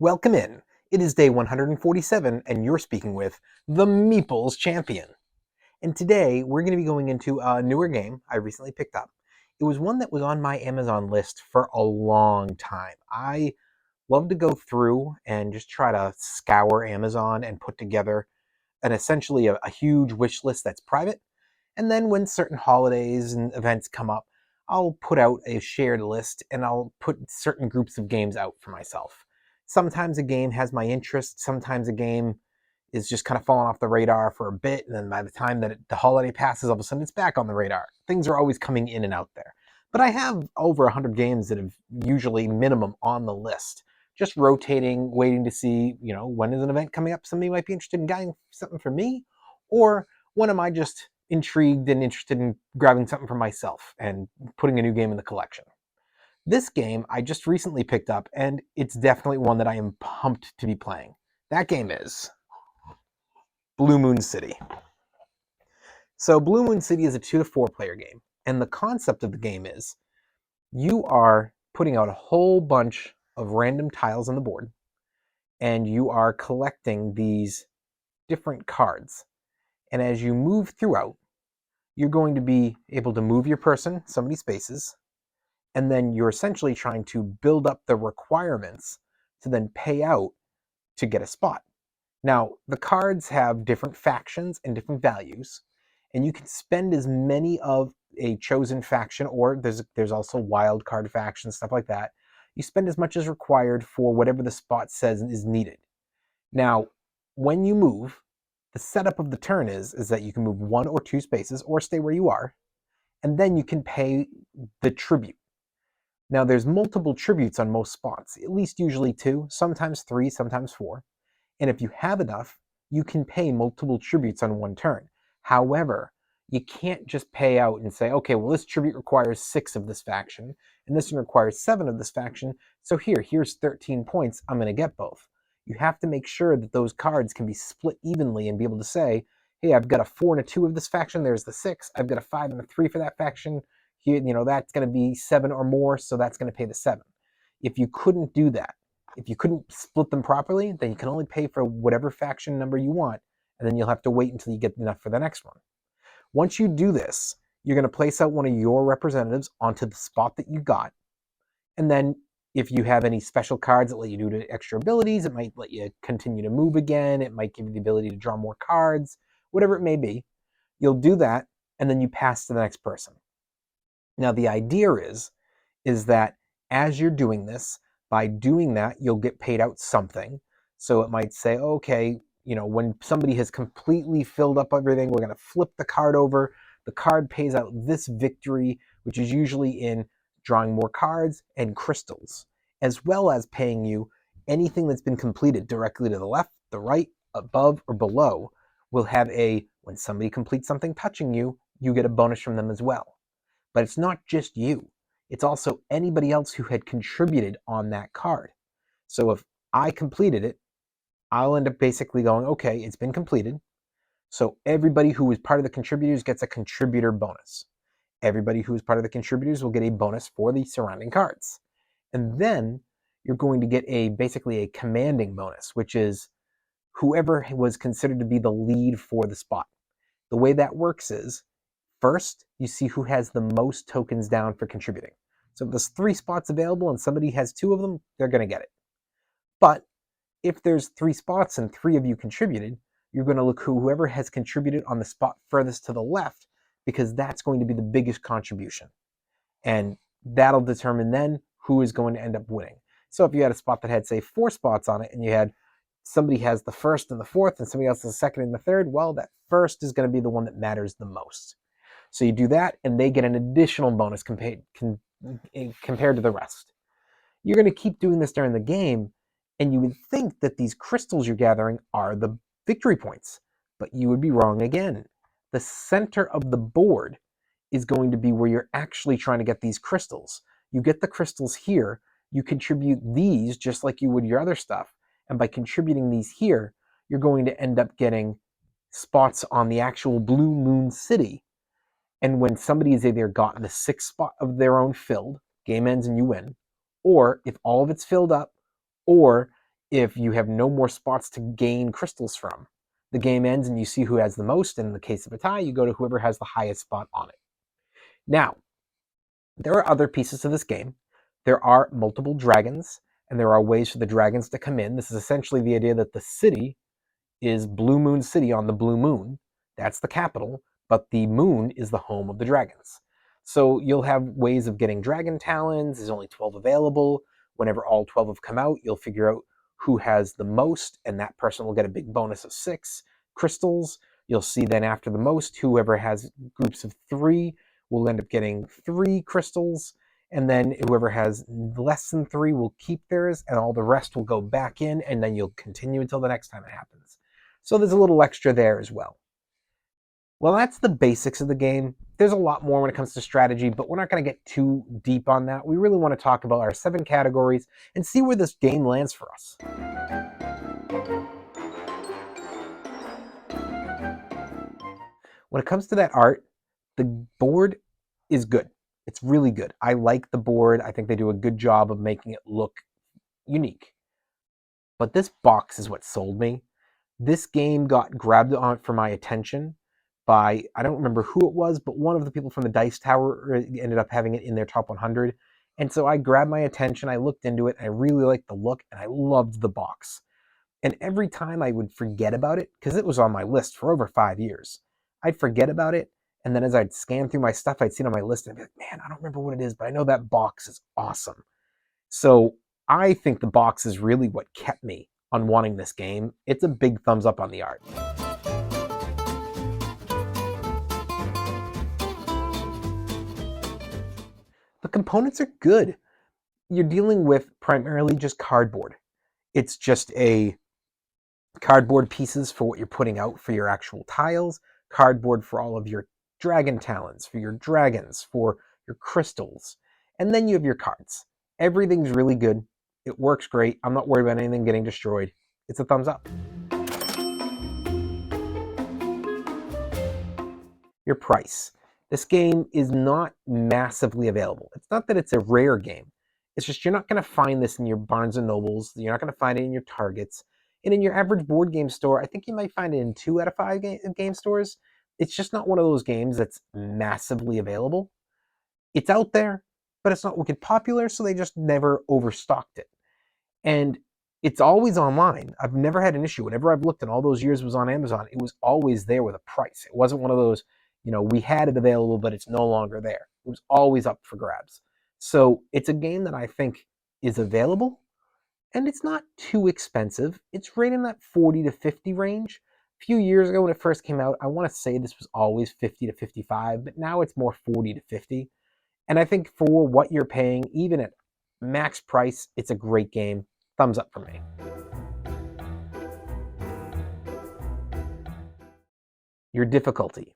Welcome in. It is day 147, and you're speaking with the Meeples Champion. And today, we're going to be going into a newer game I recently picked up. It was one that was on my Amazon list for a long time. I love to go through and just try to scour Amazon and put together essentially a huge wish list that's private. And then when certain holidays and events come up, I'll put out a shared list and I'll put certain groups of games out for myself. Sometimes a game has my interest, sometimes a game is just kind of falling off the radar for a bit, and then by the time that the holiday passes, all of a sudden it's back on the radar. Things are always coming in and out there. But I have over 100 games that have usually minimum on the list, just rotating, waiting to see, when is an event coming up, somebody might be interested in getting something for me, or when am I just intrigued and interested in grabbing something for myself and putting a new game in the collection. This game I just recently picked up, and it's definitely one that I am pumped to be playing. That game is Blue Moon City. So Blue Moon City is a 2 to 4 player game, and the concept of the game is you are putting out a whole bunch of random tiles on the board, and you are collecting these different cards. And as you move throughout, you're going to be able to move your person so many spaces, and then you're essentially trying to build up the requirements to then pay out to get a spot. Now, the cards have different factions and different values, and you can spend as many of a chosen faction, or there's also wild card factions, stuff like that. You spend as much as required for whatever the spot says is needed. Now, when you move, the setup of the turn is that you can move 1 or 2 spaces or stay where you are, and then you can pay the tribute. Now, there's multiple tributes on most spots, at least usually 2, sometimes 3, sometimes 4. And if you have enough, you can pay multiple tributes on one turn. However, you can't just pay out and say, okay, well, this tribute requires 6 of this faction, and this one requires 7 of this faction, so here's 13 points, I'm going to get both. You have to make sure that those cards can be split evenly and be able to say, hey, I've got a 4 and a 2 of this faction, there's the 6, I've got a 5 and a 3 for that faction, here, that's going to be 7 or more, so that's going to pay the 7. If you couldn't do that, if you couldn't split them properly, then you can only pay for whatever faction number you want, and then you'll have to wait until you get enough for the next one. Once you do this, you're going to place out one of your representatives onto the spot that you got, and then if you have any special cards that let you do extra abilities, it might let you continue to move again, it might give you the ability to draw more cards, whatever it may be, you'll do that, and then you pass to the next person. Now, the idea is that as you're doing this, by doing that, you'll get paid out something. So it might say, okay, when somebody has completely filled up everything, we're going to flip the card over. The card pays out this victory, which is usually in drawing more cards and crystals, as well as paying you anything that's been completed directly to the left, the right, above, or below will have when somebody completes something touching you, you get a bonus from them as well. But it's not just you. It's also anybody else who had contributed on that card. So if I completed it, I'll end up basically going, okay, it's been completed. So everybody who was part of the contributors gets a contributor bonus. Everybody who is part of the contributors will get a bonus for the surrounding cards. And then you're going to get basically a commanding bonus, which is whoever was considered to be the lead for the spot. The way that works is, first, you see who has the most tokens down for contributing. So if there's 3 spots available and somebody has 2 of them, they're going to get it. But if there's 3 spots and 3 of you contributed, you're going to look whoever has contributed on the spot furthest to the left, because that's going to be the biggest contribution. And that'll determine then who is going to end up winning. So if you had a spot that had, say, 4 spots on it, and you had somebody has the first and the fourth, and somebody else has the second and the third, well, that first is going to be the one that matters the most. So you do that, and they get an additional bonus compared to the rest. You're going to keep doing this during the game, and you would think that these crystals you're gathering are the victory points, but you would be wrong again. The center of the board is going to be where you're actually trying to get these crystals. You get the crystals here, you contribute these just like you would your other stuff, and by contributing these here, you're going to end up getting spots on the actual Blue Moon City. And when somebody has either gotten the 6th spot of their own filled, game ends and you win, or if all of it's filled up, or if you have no more spots to gain crystals from. The game ends and you see who has the most. In the case of a tie, you go to whoever has the highest spot on it. Now, there are other pieces to this game. There are multiple dragons, and there are ways for the dragons to come in. This is essentially the idea that the city is Blue Moon City on the Blue Moon. That's the capital, but the moon is the home of the dragons. So you'll have ways of getting dragon talons. There's only 12 available. Whenever all 12 have come out, you'll figure out who has the most, and that person will get a big bonus of 6 crystals. You'll see then after the most, whoever has groups of 3 will end up getting 3 crystals, and then whoever has less than 3 will keep theirs, and all the rest will go back in, and then you'll continue until the next time it happens. So there's a little extra there as well. Well, that's the basics of the game. There's a lot more when it comes to strategy, but we're not going to get too deep on that. We really want to talk about our 7 categories and see where this game lands for us. When it comes to that art, the board is good. It's really good. I like the board. I think they do a good job of making it look unique. But this box is what sold me. This game got grabbed on for my attention by, I don't remember who it was, but one of the people from the Dice Tower ended up having it in their top 100. And so I grabbed my attention, I looked into it, and I really liked the look, and I loved the box. And every time I would forget about it, because it was on my list for over 5 years, I'd forget about it, and then as I'd scan through my stuff, I'd see it on my list, and I'd be like, man, I don't remember what it is, but I know that box is awesome. So I think the box is really what kept me on wanting this game. It's a big thumbs up on the art. The components are good. You're dealing with primarily just cardboard. It's just a cardboard pieces for what you're putting out for your actual tiles, cardboard for all of your dragon talons, for your dragons, for your crystals, and then you have your cards. Everything's really good. It works great. I'm not worried about anything getting destroyed. It's a thumbs up. Your price. This game is not massively available. It's not that it's a rare game. It's just you're not going to find this in your Barnes & Nobles. You're not going to find it in your Targets. And in your average board game store, I think you might find it in 2 out of 5 game stores. It's just not one of those games that's massively available. It's out there, but it's not wicked popular, so they just never overstocked it. And it's always online. I've never had an issue. Whenever I've looked in all those years it was on Amazon, it was always there with a price. It wasn't one of those, we had it available, but it's no longer there. It was always up for grabs. So it's a game that I think is available, and it's not too expensive. It's right in that 40 to 50 range. A few years ago when it first came out, I want to say this was always 50 to 55, but now it's more 40 to 50. And I think for what you're paying, even at max price, it's a great game. Thumbs up for me. Your difficulty.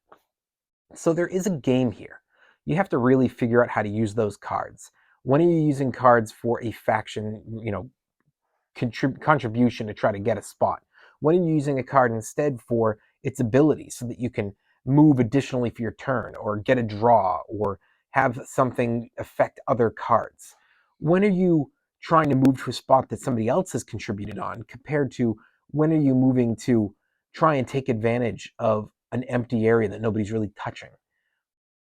So there is a game here. You have to really figure out how to use those cards. When are you using cards for a faction, contribution to try to get a spot? When are you using a card instead for its ability so that you can move additionally for your turn, or get a draw, or have something affect other cards? When are you trying to move to a spot that somebody else has contributed on, compared to when are you moving to try and take advantage of an empty area that nobody's really touching?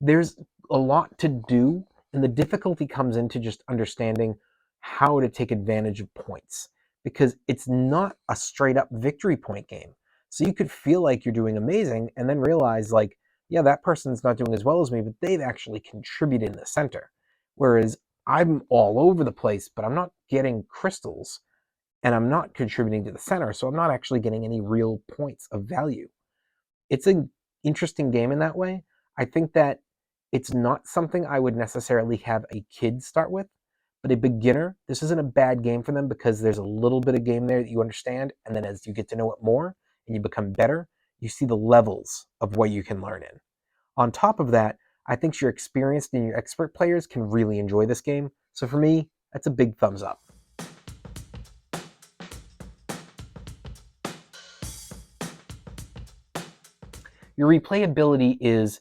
There's a lot to do, and the difficulty comes into just understanding how to take advantage of points, because it's not a straight up victory point game. So you could feel like you're doing amazing and then realize, like, yeah, that person's not doing as well as me, but they've actually contributed in the center. Whereas I'm all over the place, but I'm not getting crystals and I'm not contributing to the center, so I'm not actually getting any real points of value. It's an interesting game in that way. I think that it's not something I would necessarily have a kid start with, but a beginner, this isn't a bad game for them, because there's a little bit of game there that you understand, and then as you get to know it more and you become better, you see the levels of what you can learn in. On top of that, I think your experienced and your expert players can really enjoy this game. So for me, that's a big thumbs up. Your replayability is,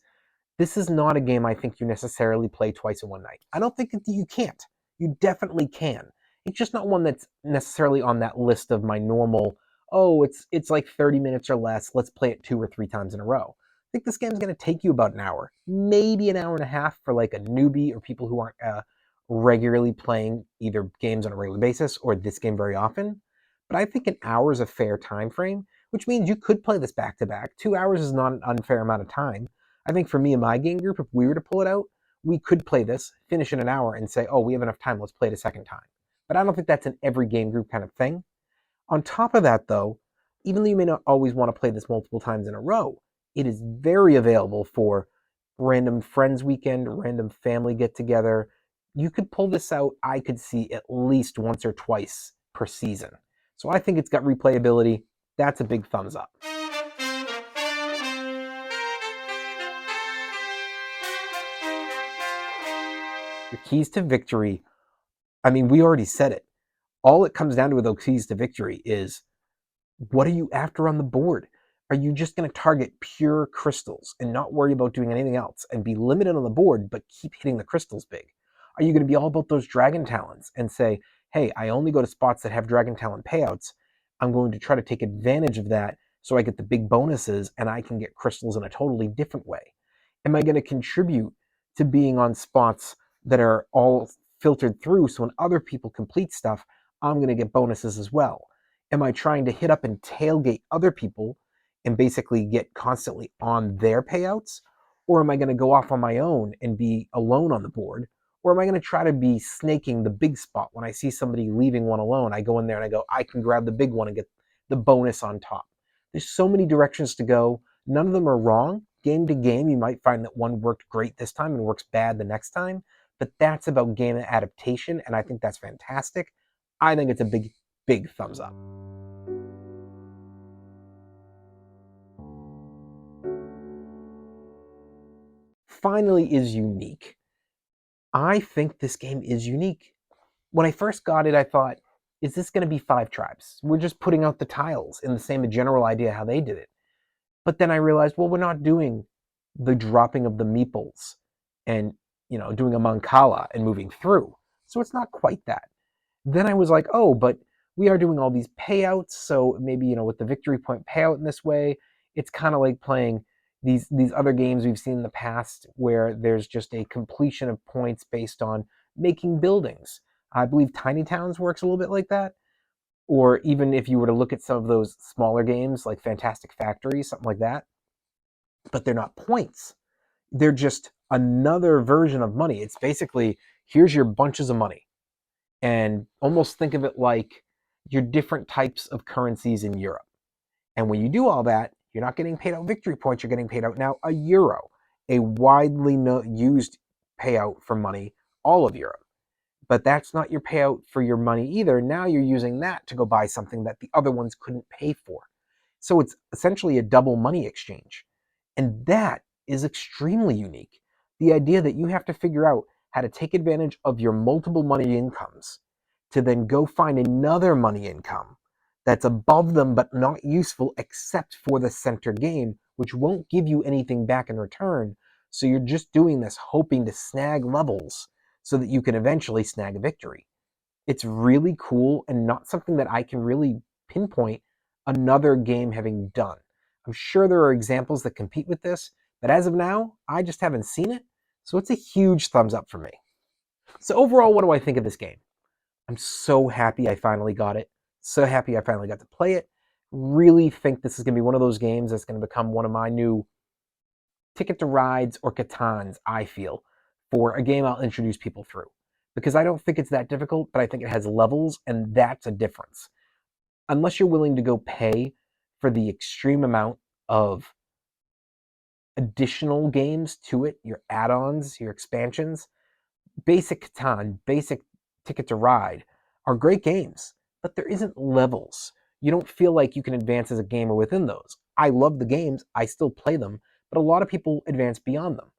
this is not a game I think you necessarily play twice in one night. I don't think that you can't. You definitely can. it's just not one that's necessarily on that list of my normal, oh, it's like 30 minutes or less, let's play it 2 or 3 times in a row. I think this game's going to take you about an hour, maybe an hour and a half for like a newbie or people who aren't regularly playing either games on a regular basis or this game very often. But I think an hour is a fair time frame, which means you could play this back to back. 2 hours is not an unfair amount of time. I think for me and my game group, if we were to pull it out, we could play this, finish in an hour, and say, oh, we have enough time, let's play it a second time. But I don't think that's an every game group kind of thing. On top of that, though, even though you may not always want to play this multiple times in a row, it is very available for random friends weekend, random family get together. You could pull this out, I could see at least once or twice per season. So I think it's got replayability. That's a big thumbs up. Your keys to victory, I mean, we already said it. All it comes down to with those keys to victory is, what are you after on the board? Are you just going to target pure crystals and not worry about doing anything else and be limited on the board but keep hitting the crystals big? Are you going to be all about those dragon talons and say, hey, I only go to spots that have dragon talon payouts. I'm going to try to take advantage of that so I get the big bonuses and I can get crystals in a totally different way? Am I going to contribute to being on spots that are all filtered through so when other people complete stuff, I'm going to get bonuses as well? Am I trying to hit up and tailgate other people and basically get constantly on their payouts? Or am I going to go off on my own and be alone on the board? Or am I going to try to be snaking the big spot? When I see somebody leaving one alone, I go in there and I go, I can grab the big one and get the bonus on top. There's so many directions to go. None of them are wrong. Game to game, you might find that one worked great this time and works bad the next time. But that's about game adaptation, and I think that's fantastic. I think it's a big, big thumbs up. Finally is unique. I think this game is unique. When I first got it, I thought, is this going to be 5 tribes? We're just putting out the tiles in the same general idea how they did it. But then I realized, well, we're not doing the dropping of the meeples and, doing a mancala and moving through. So it's not quite that. Then I was like, oh, but we are doing all these payouts. So maybe, with the victory point payout in this way, it's kind of like playing these other games we've seen in the past where there's just a completion of points based on making buildings. I believe Tiny Towns works a little bit like that. Or even if you were to look at some of those smaller games like Fantastic Factory, something like that, but they're not points. They're just another version of money. It's basically, here's your bunches of money. And almost think of it like your different types of currencies in Europe. And when you do all that, you're not getting paid out victory points, you're getting paid out now a euro, a widely used payout for money all of Europe. But that's not your payout for your money either. Now you're using that to go buy something that the other ones couldn't pay for. So it's essentially a double money exchange. And that is extremely unique. The idea that you have to figure out how to take advantage of your multiple money incomes to then go find another money income that's above them but not useful except for the center game, which won't give you anything back in return. So you're just doing this hoping to snag levels so that you can eventually snag a victory. It's really cool and not something that I can really pinpoint another game having done. I'm sure there are examples that compete with this, but as of now, I just haven't seen it. So it's a huge thumbs up for me. So overall, what do I think of this game? I'm so happy I finally got it. So happy I finally got to play it. Really think this is going to be one of those games that's going to become one of my new Ticket to Rides or Catans, I feel, for a game I'll introduce people through. Because I don't think it's that difficult, but I think it has levels, and that's a difference. Unless you're willing to go pay for the extreme amount of additional games to it, your add-ons, your expansions, basic Catan, basic Ticket to Ride are great games, but there isn't levels. You don't feel like you can advance as a gamer within those. I love the games, I still play them, but a lot of people advance beyond them.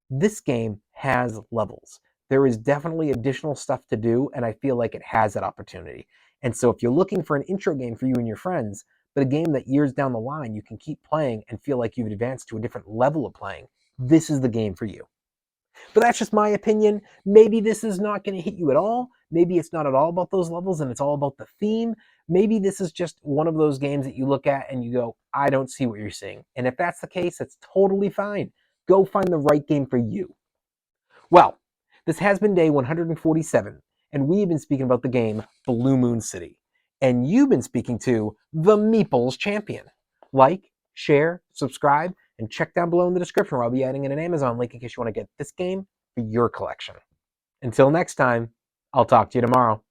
This game has levels. There is definitely additional stuff to do, and I feel like it has that opportunity. And so if you're looking for an intro game for you and your friends, but a game that years down the line you can keep playing and feel like you've advanced to a different level of playing, this is the game for you. But that's just my opinion. Maybe this is not going to hit you at all. Maybe it's not at all about those levels and it's all about the theme. Maybe this is just one of those games that you look at and you go, I don't see what you're seeing. And if that's the case, that's totally fine. Go find the right game for you. Well, this has been day 147, and we've been speaking about the game Blue Moon City. And you've been speaking to the Meeples Champion. Like, share, subscribe, and check down below in the description where I'll be adding in an Amazon link in case you want to get this game for your collection. Until next time, I'll talk to you tomorrow.